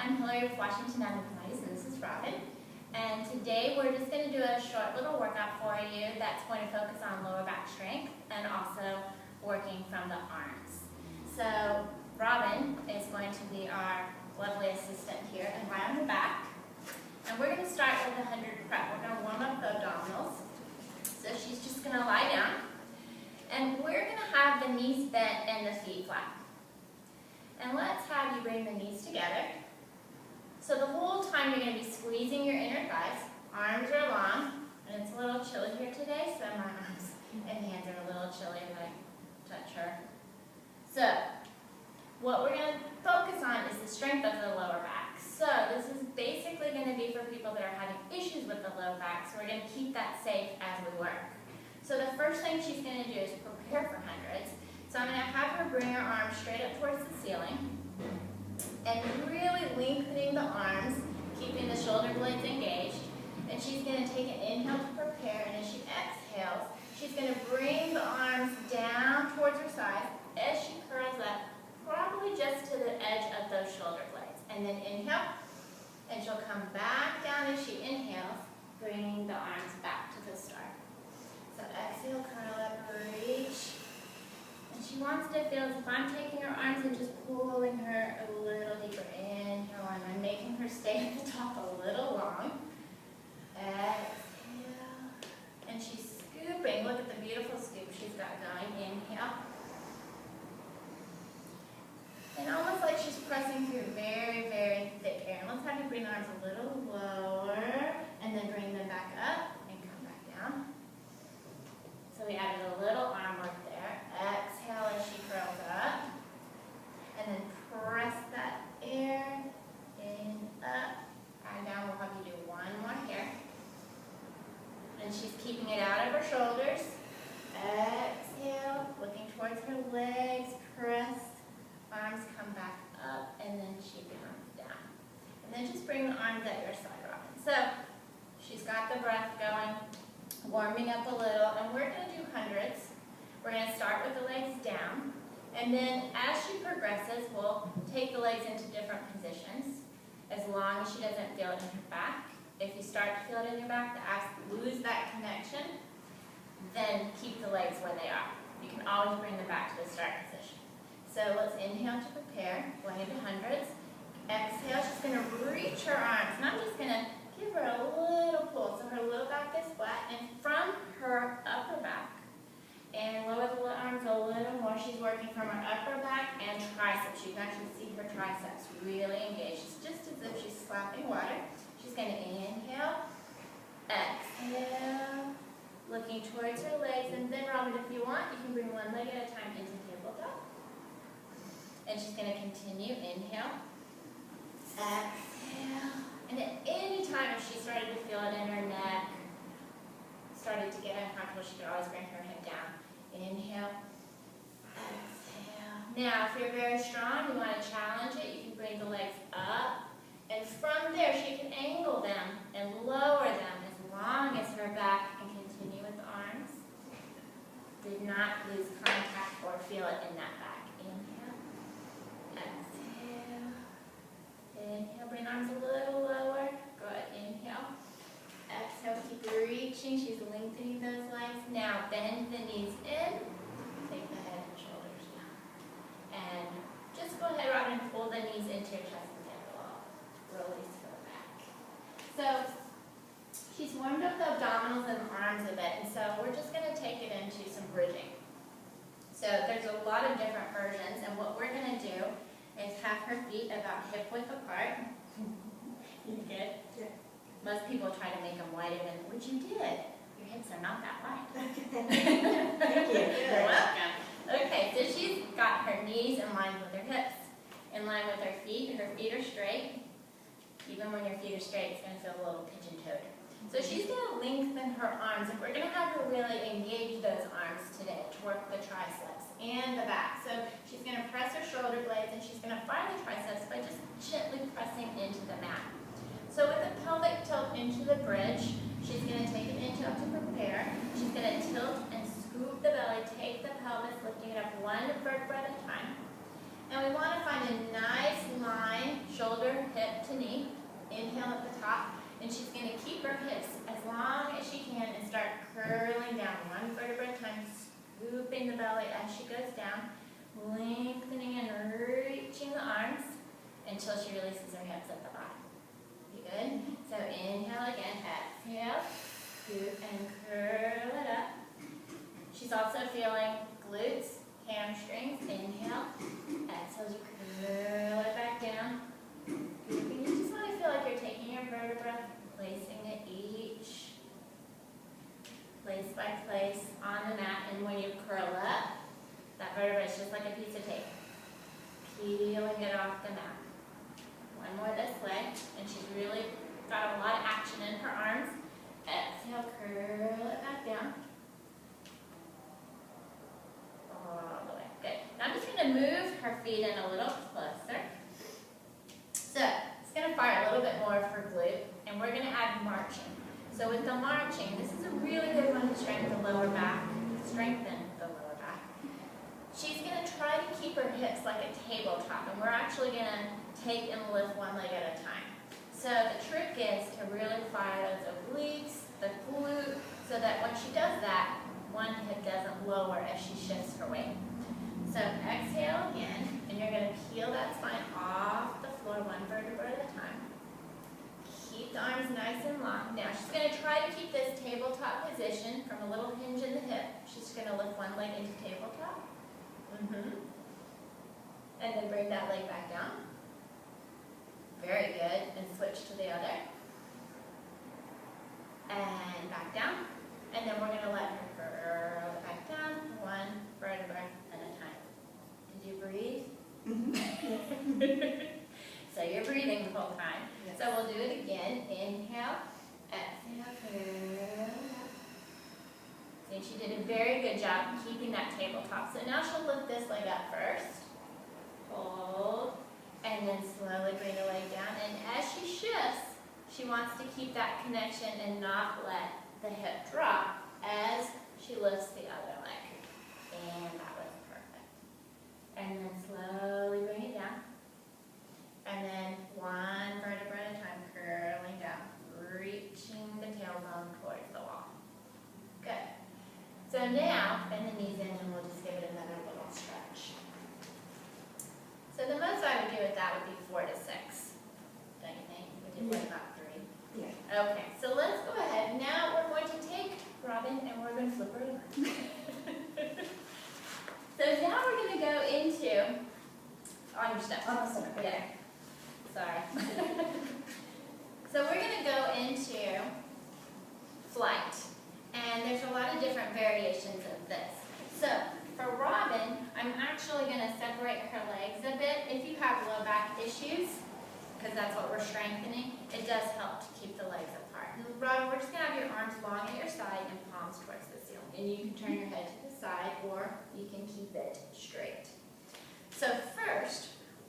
I'm Hillary with Washington Avenue Pilates, and this is Robin. And today we're just going to do a short little workout for you that's going to focus on lower back strength and also working from the arms. So Robin is going to be our lovely assistant here and lie on her back. And we're going to start with 100 prep. We're going to warm up the abdominals. So she's just going to lie down. And we're going to have the knees bent and the feet flat. And let's have you bring the knees together. So the whole time you're going to be squeezing your inner thighs. Arms are long, and it's a little chilly here today, so my arms and hands are a little chilly when I touch her. So what we're going to focus on is the strength of the lower back. So this is basically going to be for people that are having issues with the low back, so we're going to keep that safe as we work. So the first thing she's going to do is prepare for hundreds. So I'm going to have her bring her arms straight up towards the ceiling and really lengthening the arms, keeping the shoulder blades engaged. And she's going to take an inhale to prepare, and as she exhales, she's going to bring the arms down towards her sides as she curls up, probably just to the edge of those shoulder blades. And then inhale, and she'll come back down as she inhales, bringing the arms back to the start. So exhale, curl up, reach. And she wants to feel as if I'm taking her arms and just pulling her a little deeper. Inhale, and I'm making her stay at the top a little long. Exhale. And she's scooping. Look at the beautiful scoop she's got going. Inhale. And almost like she's pressing through very, very thick air. And let's have you bring the arms a little lower, and then bring them back up and come back down. So we added a little arm work there. Exhale as she curls up. And then press that air in, up, and down. We'll have you do one more here. And she's keeping it out of her shoulders. Exhale, looking towards her legs, press. Arms come back up, and then she comes down. And then just bring the arms at your side, Robin. So she's got the breath going, warming up a little, and we're going to do hundreds. We're going to start with the legs down, and then as she progresses, we'll take the legs into different positions as long as she doesn't feel it in her back. If you start to feel it in your back, the abs lose that connection, then keep the legs where they are. You can always bring them back to the start position. So let's inhale to prepare, going into hundreds. Exhale, she's going to reach her arms, and I'm just going to give her a little pull. So her low back is flat, and from her upper back, and lower the arms a little more, she's working from her upper back and triceps. You can actually see her triceps really engaged. It's just as if she's slapping water. She's going to inhale, exhale, looking towards her legs, and then Robin, if you want, you can bring one leg at a time into tabletop. And she's going to continue, inhale, exhale, and at any time if she started to feel it in her neck, started to get uncomfortable, she could always bring her head down. Inhale, exhale. Now, if you're very strong, you want to challenge it, you can bring the legs up, and from there she can angle them and lower them as long as her back can continue with the arms. Did not lose contact or feel it in that back. Inhale, exhale, inhale, bring arms a little lower, good, inhale, exhale, keep reaching, she's lengthening those legs. Now bend the knees in, take the head and shoulders down. And just go ahead, Robin, and pull the knees into your chest and hip wall. Release her back. So she's warmed up the abdominals and the arms a bit, and so we're just going to take it into some bridging. So there's a lot of different versions, and what we're going to do is have her feet about hip width apart. You good? Yeah. Most people try to make them wider than what you did. Your hips are not that wide. Thank you. You're welcome. Okay, so she's got her knees in line with her hips, in line with her feet. Her feet are straight. Even when your feet are straight, it's going to feel a little pigeon-toed. So she's going to lengthen her arms, and we're going to have her really engage those arms today to work the triceps and the back. So she's going to press her shoulder blades, and she's going to fire the triceps by just gently pressing into the mat. So with the pelvic tilt into the bridge, she's going to take an inhale to prepare. She's going to tilt and scoop the belly, take the pelvis, lifting it up one vertebra at a time. And we want to find a nice line, shoulder, hip, one vertebra at a time, scooping the belly as she goes down, lengthening and reaching the arms until she releases her hips at the bottom. You good? So inhale again, exhale, scoop and curl it up. She's also feeling glutes, hamstrings. Inhale, exhale, you curl it back down. You just want to feel like you're taking your vertebra, placing it each place by place on the mat, and when you curl up, that vertebra is just like a piece of tape, peeling it off the mat. One more this way, and she's really got a lot of action in her arms. Exhale, curl it back down. All the way. Good. Now I'm just going to move her feet in a little closer. So it's going to fire a little bit more for glute, and we're going to add marching. So with the marching, this is a really good one to strengthen the lower back. She's going to try to keep her hips like a tabletop, and we're actually going to take and lift one leg at a time. So the trick is to really fire those obliques, the glute, so that when she does that, one hip doesn't lower as she shifts her weight. So exhale again, and you're going to peel that spine off the floor one vertebra at a time. Keep the arms nice and long. Now she's going to try to keep this tabletop position from a little hinge in the hip. She's going to lift one leg into tabletop. And then bring that leg back down. Very good. And switch to the other. And back down. And then we're going to let her curl it back down, one vertebra at a time. Did you breathe? So you're breathing the whole time. Yes. So we'll do it again. Inhale, exhale, curl up. And she did a very good job keeping that tabletop. So now she'll lift this leg up first. Hold. And then slowly bring the leg down. And as she shifts, she wants to keep that connection and not let the hip drop as she lifts the other leg. And that was perfect. And then slowly bring it down. And then one vertebra at a time, curling down, reaching the tailbone towards the wall. Good. So now, bend the knees in and we'll just give it another little stretch. So the most I would do with that would be 4 to 6. Don't you think? We did about 3. Yeah. Okay, so let's go ahead. Now we're going to take Robin and we're going to flip her over. So now we're going to go into, on your steps. Yeah. Sorry. So we're going to go into flight. And there's a lot of different variations of this. So for Robin, I'm actually going to separate her legs a bit. If you have low back issues, because that's what we're strengthening, it does help to keep the legs apart. And Robin, we're just going to have your arms long at your side and palms towards the ceiling. And you can turn your head to the side or you can keep it straight. So first,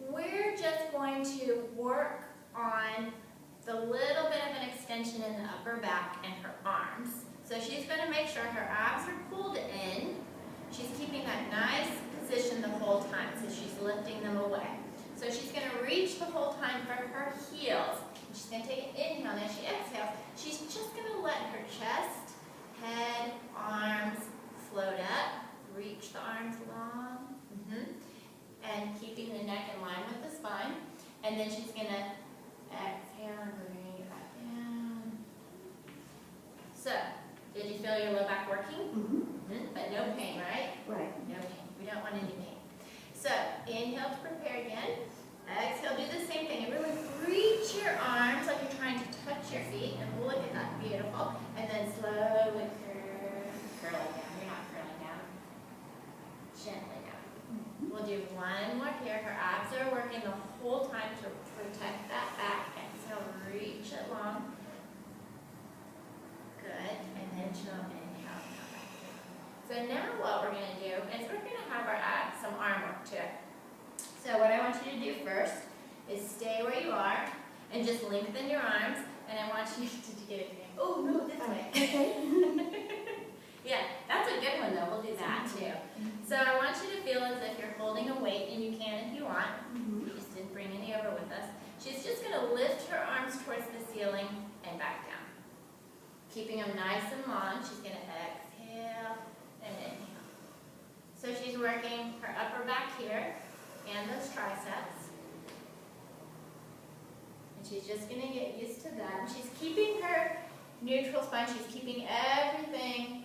we're just going to work on the little bit of an extension in the upper back and her arms. So she's going to make sure her abs are pulled in. She's keeping that nice position the whole time, so she's lifting them away. So she's going to reach the whole time for her heels. She's going to take an inhale, and as she exhales, she's just going to let her chest, head, arms float up. Reach the arms long. And keeping the neck in line with the spine. And then she's going to exhale and bring it back down. So, did you feel your low back working? But no pain, right? Right. No pain. We don't want any pain. So, inhale to prepare again. Exhale, do the same thing. And really reach your arms like you're trying to touch your feet. And look at that. Beautiful. And then slowly curl it down. You're not curling down. Gently down. We'll do one more here. Her abs are working the whole time to protect that back. Exhale, reach it long. Good. And then she'll inhale. So now what we're going to do is we're going to have her add some arm work to it. So what I want you to do first is stay where you are and just lengthen your arms. And I want you to get it again. Oh, no, this way. Yeah, that's a good one though. We'll do that too. So I want you to feel as if you're holding a weight, and you can if you want. We just didn't bring any over with us. She's just going to lift her arms towards the ceiling and back down. Keeping them nice and long. She's going to exhale. exhale, and inhale. So she's working her upper back here and those triceps. And she's just going to get used to that. She's keeping her neutral spine. She's keeping everything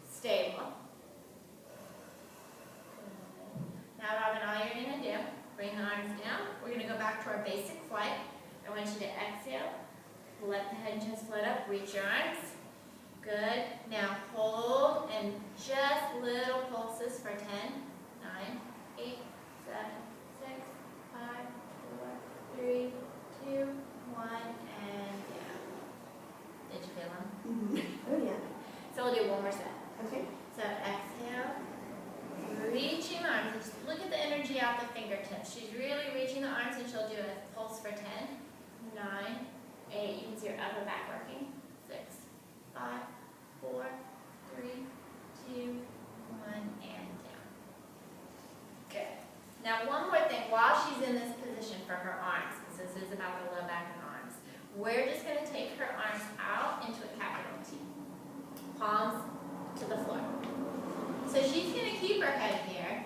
stable. Good. Now, Robin, all you're going to do, bring the arms down. We're going to go back to our basic flight. I want you to exhale. Let the head and chest float up. Reach your arms. Good. Now hold and just little pulses for 10, 9, 8, 7, 6, 5, 4, 3, 2, 1, and down. Did you feel them? Mm-hmm. Oh yeah. So we'll do one more set. Okay. So exhale. Reaching the arms. Just look at the energy out the fingertips. She's really reaching the arms, and she'll do a pulse for 10, 9, 8. You can see her upper back working. 6, 5, 4, 3, 2, 1, and down. Good. Now one more thing, while she's in this position for her arms, because this is about the low back and arms, we're just going to take her arms out into a capital T. Palms to the floor. So she's going to keep her head here.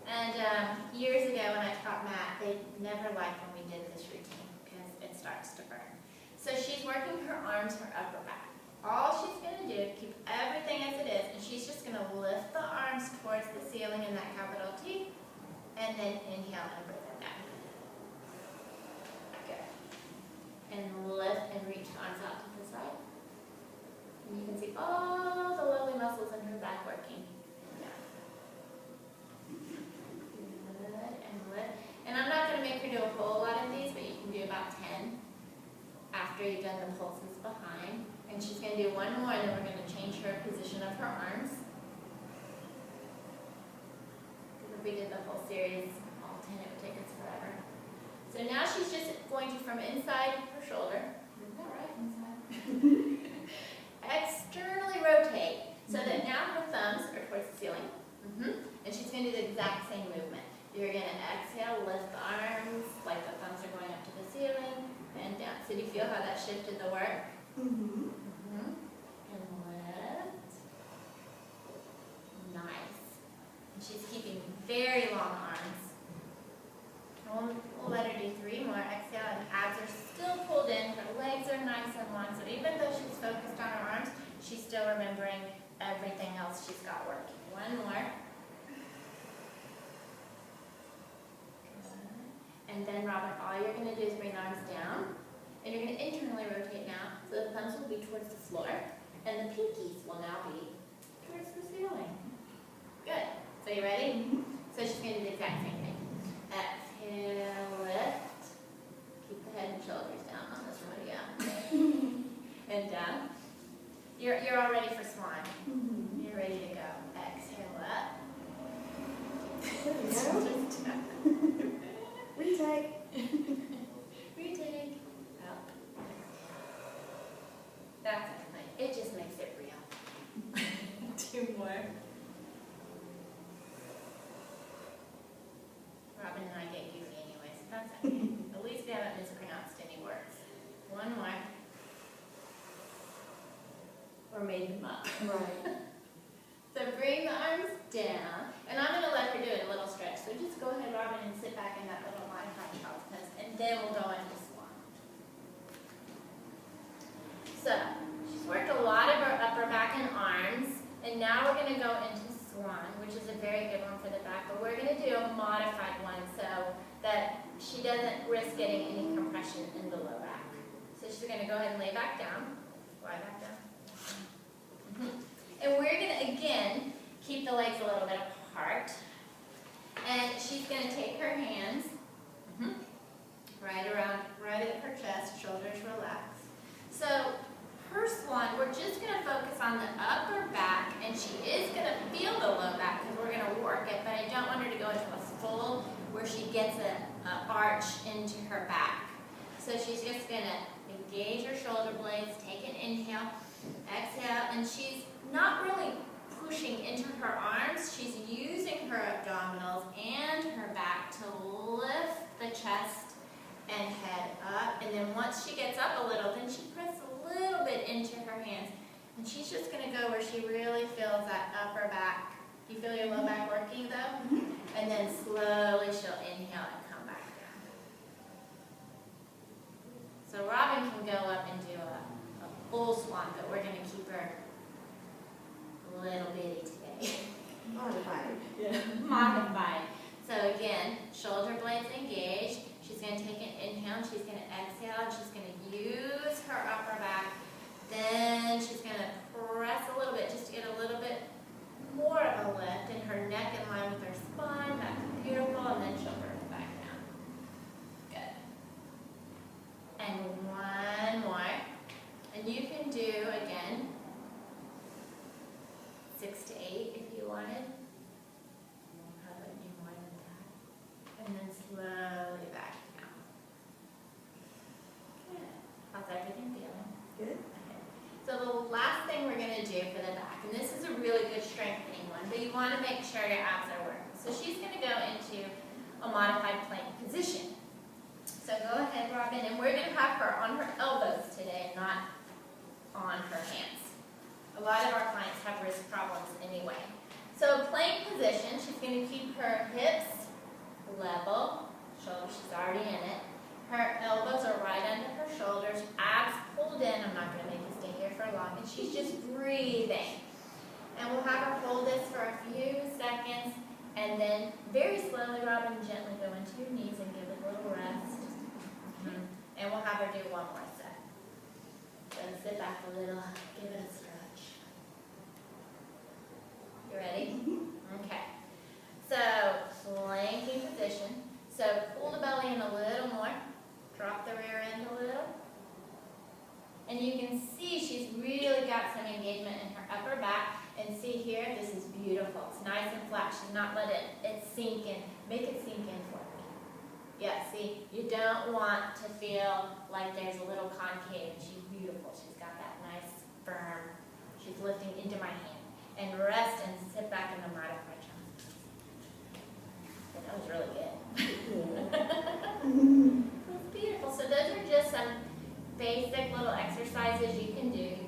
And years ago when I taught math, they never liked when we did this routine because it starts to burn. So she's working her arms, her upper back. All she's going to do, keep everything as it is, and she's just going to lift the arms towards the ceiling in that capital T, and then inhale and bring it down. Good. And lift and reach the arms out to the side. And you can see all the lovely muscles in her back working. Good, and lift. And I'm not going to make her do a whole lot of these, but you can do about 10 after you've done the pulses behind. And she's going to do one more, and then we're going to change her position of her arms. Because if we did the whole series, all 10, it would take us forever. So now she's just going to, from inside her shoulder, isn't that right? Inside. Externally rotate, so that now her thumbs are towards the ceiling. And she's going to do the exact same movement. You're going to exhale, lift the arms, like the thumbs are going up to the ceiling, and down. So do you feel how that shifted the work? Mm-hmm. And lift. Nice. And she's keeping very long arms. We'll let her do 3 more. Exhale, and abs are still pulled in. Her legs are nice and long. So even though she's focused on her arms, she's still remembering everything else she's got working. One more. Good. And then, Robin, all you're going to do is bring the arms down. And you're going to internally rotate now, so the thumbs will be towards the floor, and the pinkies will now be towards the ceiling. Good. So you ready? So she's going to do the exact same thing. Exhale, lift. Keep the head and shoulders down on this one, yeah. And down. You're all ready for swan. You're ready to go. Exhale up. There we go. Retake. Retake. Up. That's it. It just makes it real. 2 more. Robin and I get goofy anyways. That's okay. At least we haven't mispronounced any words. 1 more. Or made them up. Right. So bring the arms down. And I'm going to let her do a little stretch. So just go ahead, Robin, and sit back in that little modified child's pose. And then we'll go into swan. So she's worked a lot of her upper back and arms. And now we're going to go into swan, which is a very good one for the back. But we're going to do a modified one so that she doesn't risk getting any compression in the low back. So she's going to go ahead and lay back down. Lie back down. And we're going to, again, keep the legs a little bit apart. And she's going to take her hands right at her chest, shoulders relaxed. So her swan, we're just going to focus on the upper back, and she is going to feel the low back because we're going to work it, but I don't want her to go into a full where she gets an arch into her back. So she's just going to engage her shoulder blades, take an inhale, exhale, and she's not really pushing into her arms. She's using her abdominals and her back to lift the chest and head up. And then once she gets up a little, then she presses a little bit into her hands And she's just going to go where she really feels that upper back. You feel your low back working though? And then slowly she'll inhale and come back down. So Robin can go up and do a full swan, but we're going to keep her a little bitty today. Modified. Yeah. Modified. So again, shoulder blades engaged. She's going to take an inhale, and she's going to exhale, and she's going to use her upper back. Then she's going to press a little bit just to get a little bit more of a lift, and her neck in line with her spine. That's beautiful, and then she'll bring it back down. Good. And one more. And you can do, again, 6 to 8 if you wanted. How about do more than that? And then slowly back down. Good. How's everything feeling? Good. Okay. So the last thing we're going to do for the back, and this is a really good strengthening one, but you want to make sure your abs are working. So she's going to go into a modified plank position. So go ahead, Robin, and we're going to have her on her elbows today, not on her hands. A lot of our clients have wrist problems anyway. So plank position, she's going to keep her hips level, shoulders, she's already in it. Her elbows are right under her shoulders, abs pulled in. I'm not going to make you stay here for long. And she's just breathing. And we'll have her hold this for a few seconds, and then very slowly, Robin, gently go into your knees and give it a little rest. And we'll have her do one more set. So sit back a little, give it a stretch. You ready? Okay. So planking position. So pull the belly in a little more. Drop the rear end a little. And you can see she's really got some engagement in her upper back. And see here, this is beautiful. It's nice and flat. She's not let it sink in. Make it sink in for me. Yeah, see, you don't want to feel like there's a little concave. She's beautiful. She's got that nice firm. She's lifting into my hand. And rest and sit back in the modified chest. That was really good. That's beautiful. So those are just some basic little exercises you can do.